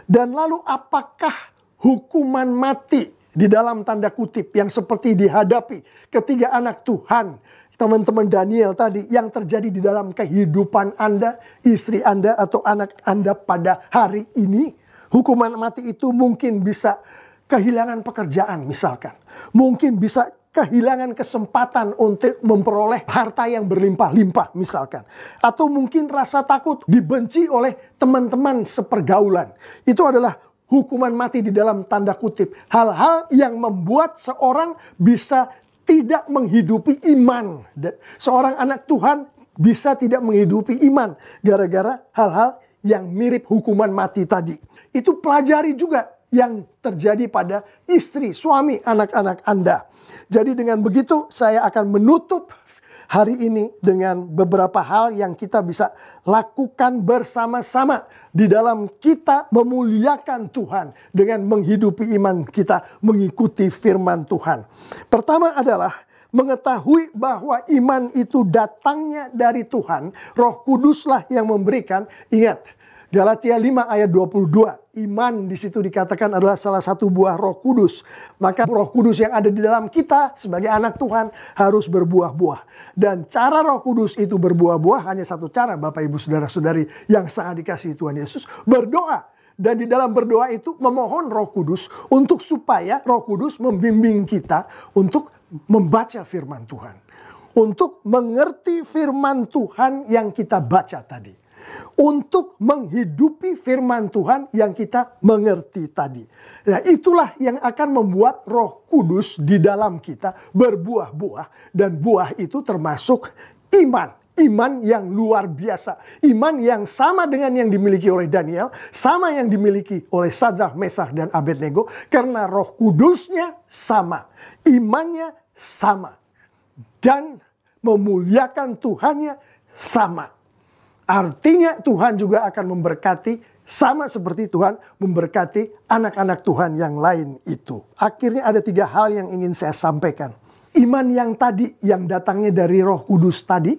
Dan lalu apakah hukuman mati di dalam tanda kutip yang seperti dihadapi ketiga anak Tuhan, teman-teman Daniel tadi, yang terjadi di dalam kehidupan Anda, istri Anda, atau anak Anda pada hari ini? Hukuman mati itu mungkin bisa kehilangan pekerjaan misalkan. Mungkin bisa kehilangan kesempatan untuk memperoleh harta yang berlimpah-limpah misalkan. Atau mungkin rasa takut dibenci oleh teman-teman sepergaulan. Itu adalah hukuman mati di dalam tanda kutip. Hal-hal yang membuat seorang bisa tidak menghidupi iman. Seorang anak Tuhan bisa tidak menghidupi iman gara-gara hal-hal yang mirip hukuman mati tadi. Itu pelajari juga yang terjadi pada istri, suami, anak-anak Anda. Jadi dengan begitu saya akan menutup hari ini dengan beberapa hal yang kita bisa lakukan bersama-sama di dalam kita memuliakan Tuhan dengan menghidupi iman kita mengikuti firman Tuhan. Pertama adalah mengetahui bahwa iman itu datangnya dari Tuhan. Roh Kuduslah yang memberikan. Ingat, Galatia 5 ayat 22. Iman di situ dikatakan adalah salah satu buah Roh Kudus. Maka Roh Kudus yang ada di dalam kita sebagai anak Tuhan harus berbuah-buah. Dan cara Roh Kudus itu berbuah-buah hanya satu cara, Bapak Ibu Saudara-saudari yang sangat dikasihi Tuhan Yesus, berdoa. Dan di dalam berdoa itu memohon Roh Kudus untuk supaya Roh Kudus membimbing kita untuk membaca firman Tuhan. Untuk mengerti firman Tuhan yang kita baca tadi. Untuk menghidupi firman Tuhan yang kita mengerti tadi. Nah, itulah yang akan membuat Roh Kudus di dalam kita berbuah-buah. Dan buah itu termasuk iman. Iman yang luar biasa. Iman yang sama dengan yang dimiliki oleh Daniel. Sama yang dimiliki oleh Sadrak, Meshach, dan Abednego. Karena Roh Kudusnya sama. Imannya sama. Dan memuliakan Tuhannya sama. Artinya Tuhan juga akan memberkati sama seperti Tuhan memberkati anak-anak Tuhan yang lain itu. Akhirnya ada 3 hal yang ingin saya sampaikan. Iman yang tadi yang datangnya dari Roh Kudus tadi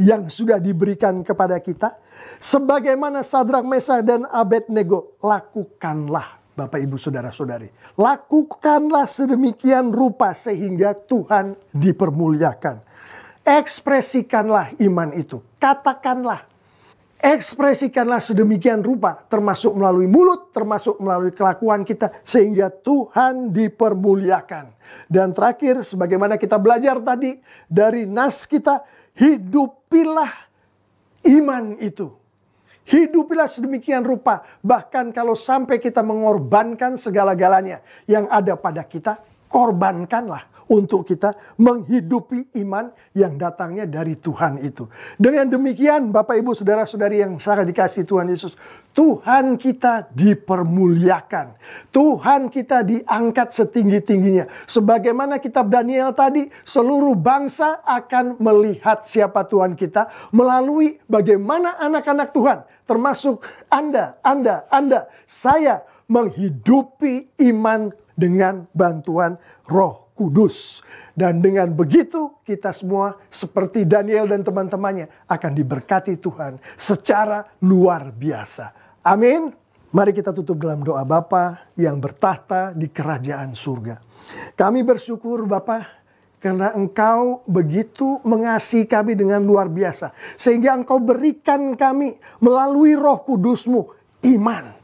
yang sudah diberikan kepada kita. Sebagaimana Sadrak, Meshach, dan Abednego, lakukanlah Bapak Ibu Saudara-saudari. Lakukanlah sedemikian rupa sehingga Tuhan dipermuliakan. Ekspresikanlah iman itu. Katakanlah. Ekspresikanlah sedemikian rupa. Termasuk melalui mulut, termasuk melalui kelakuan kita. Sehingga Tuhan dipermuliakan. Dan terakhir, sebagaimana kita belajar tadi dari nas kita, hidupilah iman itu. Hidupilah sedemikian rupa. Bahkan kalau sampai kita mengorbankan segala-galanya yang ada pada kita, korbankanlah untuk kita menghidupi iman yang datangnya dari Tuhan itu. Dengan demikian, Bapak Ibu Saudara-saudari yang sangat dikasihi Tuhan Yesus, Tuhan kita dipermuliakan. Tuhan kita diangkat setinggi-tingginya. Sebagaimana kitab Daniel tadi, seluruh bangsa akan melihat siapa Tuhan kita melalui bagaimana anak-anak Tuhan, termasuk Anda, saya menghidupi iman dengan bantuan Roh Kudus. Dan dengan begitu kita semua seperti Daniel dan teman-temannya akan diberkati Tuhan secara luar biasa. Amin. Mari kita tutup dalam doa. Bapa yang bertahta di kerajaan surga. Kami bersyukur Bapa karena Engkau begitu mengasihi kami dengan luar biasa. Sehingga Engkau berikan kami melalui Roh Kudus-Mu iman.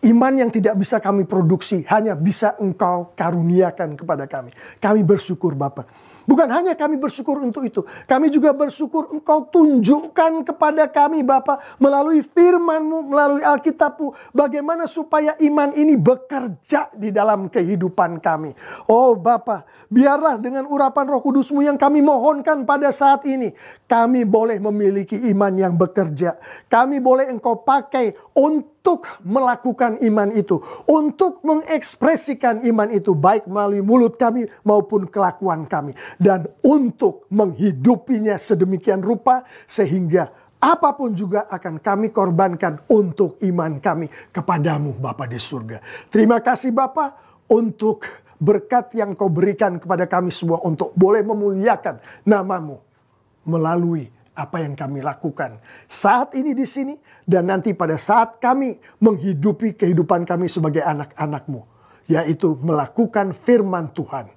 Iman yang tidak bisa kami produksi, hanya bisa Engkau karuniakan kepada kami. Kami bersyukur Bapa. Bukan hanya kami bersyukur untuk itu. Kami juga bersyukur Engkau tunjukkan kepada kami Bapa melalui firman-Mu, melalui Alkitab-Mu. Bagaimana supaya iman ini bekerja di dalam kehidupan kami. Oh Bapa, biarlah dengan urapan Roh Kudus-Mu yang kami mohonkan pada saat ini. Kami boleh memiliki iman yang bekerja. Kami boleh Engkau pakai untuk melakukan iman itu. Untuk mengekspresikan iman itu. Baik melalui mulut kami maupun kelakuan kami. Dan untuk menghidupinya sedemikian rupa sehingga apapun juga akan kami korbankan untuk iman kami kepadamu Bapa di surga. Terima kasih Bapa untuk berkat yang Kau berikan kepada kami semua untuk boleh memuliakan nama-Mu melalui apa yang kami lakukan saat ini di sini dan nanti pada saat kami menghidupi kehidupan kami sebagai anak-anak-Mu, yaitu melakukan firman Tuhan.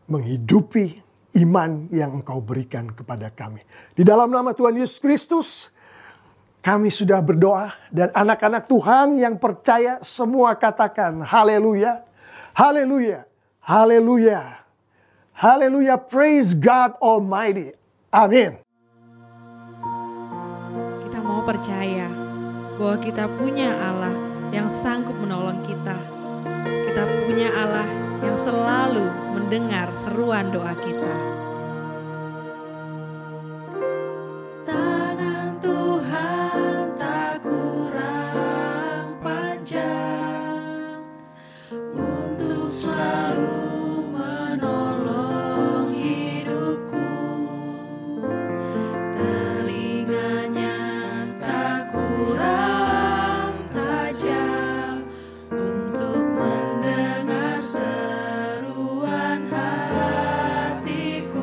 Menghidupi iman yang Engkau berikan kepada kami. Di dalam nama Tuhan Yesus Kristus, kami sudah berdoa. Dan anak-anak Tuhan yang percaya semua katakan haleluya, haleluya, haleluya. Haleluya, praise God Almighty. Amin. Kita mau percaya bahwa kita punya Allah yang sanggup menolong kita. Kita punya Allah yang selalu mendengar seruan doa kita. Tangan Tuhan tak kurang panjang untuk selalu menolong hidupku. Telinganya tak kurang tajam untuk mendengar seruan hatiku.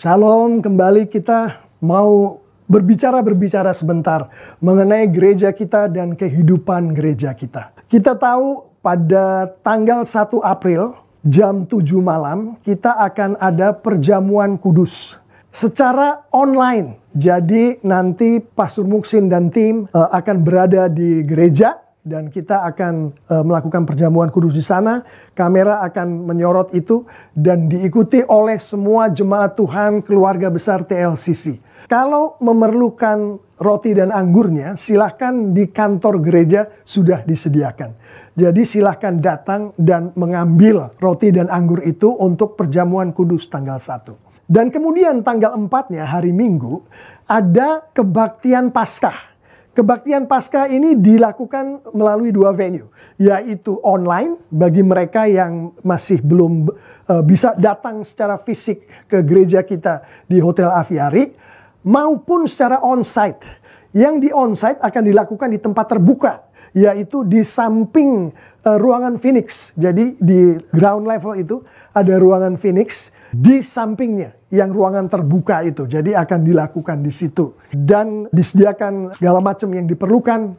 Shalom, kembali kita mau berbicara sebentar mengenai gereja kita dan kehidupan gereja kita. Kita tahu pada tanggal 1 April jam 7 malam kita akan ada perjamuan kudus secara online. Jadi nanti Pastor Muksin dan tim akan berada di gereja dan kita akan melakukan perjamuan kudus di sana. Kamera akan menyorot itu dan diikuti oleh semua jemaat Tuhan keluarga besar TLCC. Kalau memerlukan roti dan anggurnya, silahkan di kantor gereja sudah disediakan. Jadi silahkan datang dan mengambil roti dan anggur itu untuk perjamuan kudus tanggal 1. Dan kemudian tanggal 4-nya hari Minggu ada kebaktian Paskah. Kebaktian Paskah ini dilakukan melalui 2 venue, yaitu online bagi mereka yang masih belum bisa datang secara fisik ke gereja kita di Hotel Aviary, maupun secara onsite. Yang di onsite akan dilakukan di tempat terbuka, yaitu di samping ruangan Phoenix. Jadi di ground level itu ada ruangan Phoenix, di sampingnya yang ruangan terbuka itu. Jadi akan dilakukan di situ. Dan disediakan segala macam yang diperlukan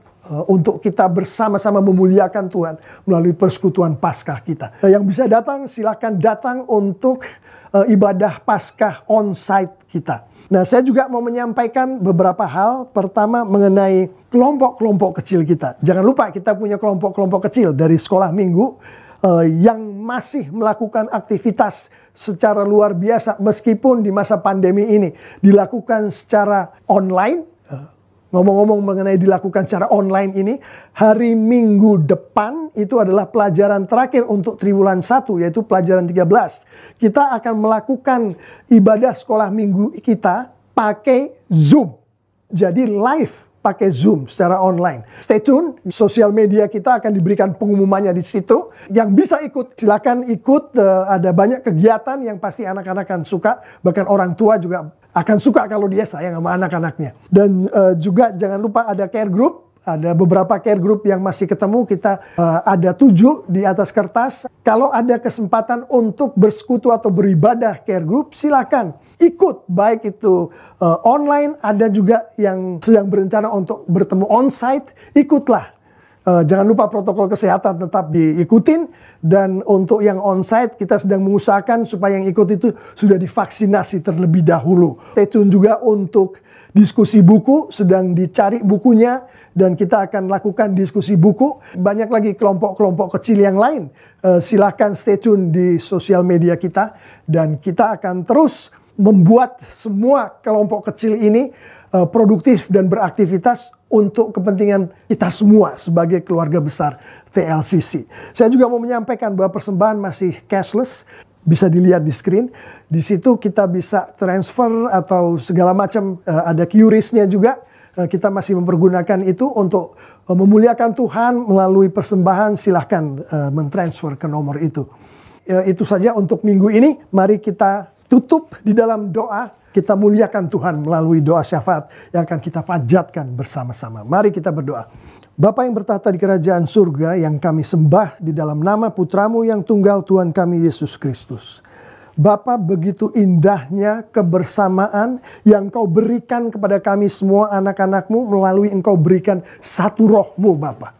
untuk kita bersama-sama memuliakan Tuhan melalui persekutuan Paskah kita. Yang bisa datang, silakan datang untuk ibadah Paskah on-site kita. Nah, saya juga mau menyampaikan beberapa hal. Pertama, mengenai kelompok-kelompok kecil kita. Jangan lupa kita punya kelompok-kelompok kecil dari sekolah minggu yang masih melakukan aktivitas secara luar biasa meskipun di masa pandemi ini dilakukan secara online. Ngomong-ngomong mengenai dilakukan secara online ini, hari Minggu depan itu adalah pelajaran terakhir untuk triwulan 1, yaitu pelajaran 13. Kita akan melakukan ibadah sekolah minggu kita pakai Zoom. Jadi live pakai Zoom secara online. Stay tune, sosial media kita akan diberikan pengumumannya di situ. Yang bisa ikut, silakan ikut. Ada banyak kegiatan yang pasti anak-anak akan suka. Bahkan orang tua juga akan suka kalau dia sayang sama anak-anaknya. Dan juga jangan lupa ada care group. Ada beberapa care group yang masih ketemu. Kita ada 7 di atas kertas. Kalau ada kesempatan untuk bersekutu atau beribadah care group, silakan ikut. Baik itu online, ada juga yang sedang berencana untuk bertemu onsite, ikutlah. Jangan lupa protokol kesehatan tetap diikutin. Dan untuk yang onsite kita sedang mengusahakan supaya yang ikut itu sudah divaksinasi terlebih dahulu. Stay tune juga untuk diskusi buku, sedang dicari bukunya. Dan kita akan lakukan diskusi buku. Banyak lagi kelompok-kelompok kecil yang lain. Silahkan stay tune di sosial media kita. Dan kita akan terus membuat semua kelompok kecil ini produktif dan beraktivitas untuk kepentingan kita semua sebagai keluarga besar TLCC. Saya juga mau menyampaikan bahwa persembahan masih cashless, bisa dilihat di screen. Di situ kita bisa transfer atau segala macam, ada QRIS-nya juga. Kita masih mempergunakan itu untuk memuliakan Tuhan melalui persembahan. Silahkan mentransfer ke nomor itu. Itu saja untuk minggu ini. Mari kita tutup di dalam doa. Kita muliakan Tuhan melalui doa syafaat yang akan kita panjatkan bersama-sama. Mari kita berdoa. Bapa yang bertahta di kerajaan surga, yang kami sembah di dalam nama Putramu yang tunggal, Tuhan kami Yesus Kristus. Bapa, begitu indahnya kebersamaan yang Kau berikan kepada kami semua anak-anak-Mu melalui Engkau berikan satu roh-Mu, Bapa.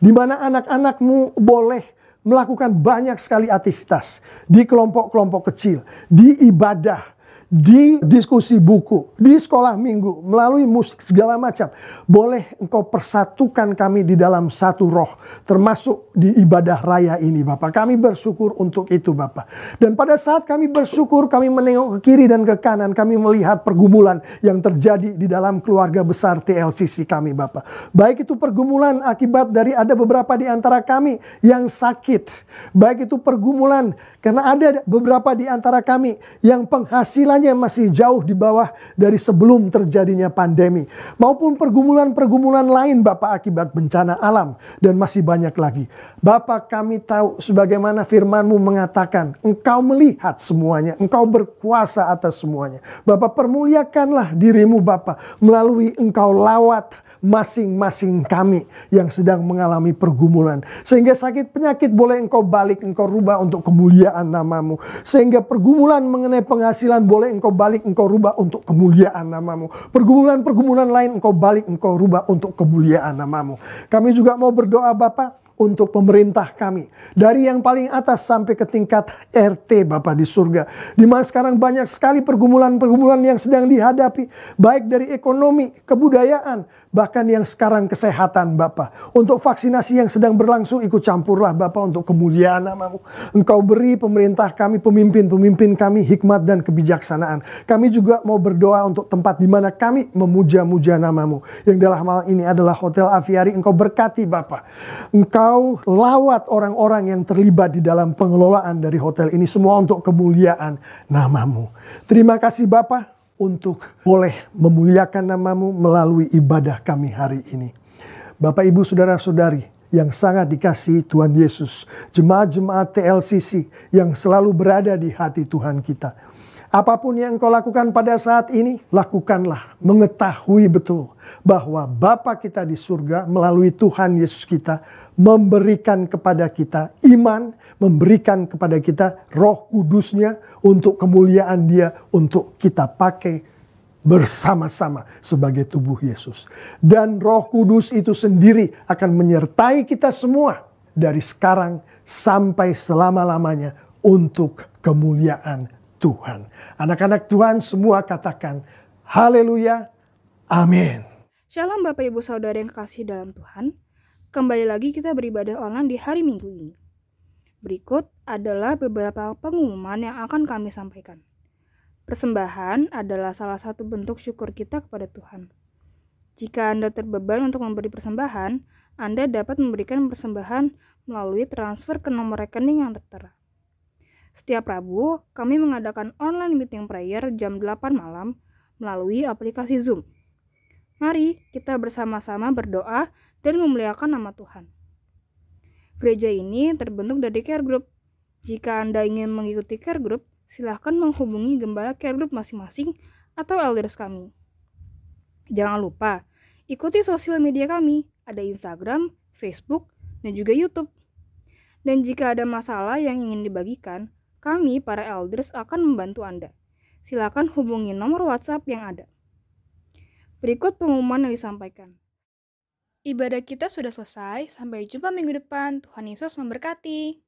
Di mana anak-anak-Mu boleh melakukan banyak sekali aktivitas di kelompok-kelompok kecil, di ibadah, di diskusi buku, di sekolah minggu, melalui musik segala macam. Boleh Engkau persatukan kami di dalam satu roh, termasuk di ibadah raya ini, Bapak. Kami bersyukur untuk itu, Bapak. Dan pada saat kami bersyukur, kami menengok ke kiri dan ke kanan, kami melihat pergumulan yang terjadi di dalam keluarga besar TLCC kami, Bapak. Baik itu pergumulan akibat dari ada beberapa di antara kami yang sakit. Baik itu pergumulan karena ada beberapa di antara kami yang penghasilannya masih jauh di bawah dari sebelum terjadinya pandemi. Maupun pergumulan-pergumulan lain, Bapak, akibat bencana alam. Dan masih banyak lagi. Bapak, kami tahu sebagaimana firman-Mu mengatakan, Engkau melihat semuanya. Engkau berkuasa atas semuanya. Bapak, permuliakanlah diri-Mu, Bapak, melalui Engkau lawat masing-masing kami yang sedang mengalami pergumulan. Sehingga sakit penyakit boleh Engkau balik, Engkau rubah untuk kemuliaan nama-Mu. Sehingga pergumulan mengenai penghasilan boleh boleh engkau balik, engkau rubah untuk kemuliaan namamu. Pergumulan-pergumulan lain engkau balik, engkau rubah untuk kemuliaan namamu. Kami juga mau berdoa Bapa untuk pemerintah kami. Dari yang paling atas sampai ke tingkat RT Bapa di surga. Di mana sekarang banyak sekali pergumulan-pergumulan yang sedang dihadapi. Baik dari ekonomi, kebudayaan, bahkan yang sekarang kesehatan Bapa. Untuk vaksinasi yang sedang berlangsung ikut campurlah Bapa untuk kemuliaan namamu. Engkau beri pemerintah kami, pemimpin-pemimpin kami hikmat dan kebijaksanaan. Kami juga mau berdoa untuk tempat di mana kami memuja-muja namamu. Yang dalam hal ini adalah Hotel Aviari. Engkau berkati Bapa. Engkau lawat orang-orang yang terlibat di dalam pengelolaan dari hotel ini semua untuk kemuliaan namamu. Terima kasih Bapa untuk boleh memuliakan namamu melalui ibadah kami hari ini. Bapak Ibu Saudara-saudari yang sangat dikasihi Tuhan Yesus, jemaat-jemaat TLCC yang selalu berada di hati Tuhan kita. Apapun yang engkau lakukan pada saat ini, lakukanlah mengetahui betul bahwa Bapa kita di surga melalui Tuhan Yesus kita memberikan kepada kita iman, memberikan kepada kita Roh Kudus-Nya untuk kemuliaan Dia, untuk kita pakai bersama-sama sebagai tubuh Yesus. Dan Roh Kudus itu sendiri akan menyertai kita semua dari sekarang sampai selama-lamanya untuk kemuliaan Tuhan. Anak-anak Tuhan semua katakan haleluya, amin. Shalom Bapak Ibu Saudara yang kekasih dalam Tuhan. Kembali lagi kita beribadah online di hari Minggu ini. Berikut adalah beberapa pengumuman yang akan kami sampaikan. Persembahan adalah salah satu bentuk syukur kita kepada Tuhan. Jika Anda terbeban untuk memberi persembahan, Anda dapat memberikan persembahan melalui transfer ke nomor rekening yang tertera. Setiap Rabu, kami mengadakan online meeting prayer jam 8 malam melalui aplikasi Zoom. Mari kita bersama-sama berdoa dan memuliakan nama Tuhan. Gereja ini terbentuk dari care group. Jika Anda ingin mengikuti care group, silahkan menghubungi gembala care group masing-masing atau elders kami. Jangan lupa, ikuti sosial media kami, ada Instagram, Facebook, dan juga YouTube. Dan jika ada masalah yang ingin dibagikan, kami, para elders, akan membantu Anda. Silakan hubungi nomor WhatsApp yang ada. Berikut pengumuman yang disampaikan. Ibadah kita sudah selesai, sampai jumpa minggu depan. Tuhan Yesus memberkati.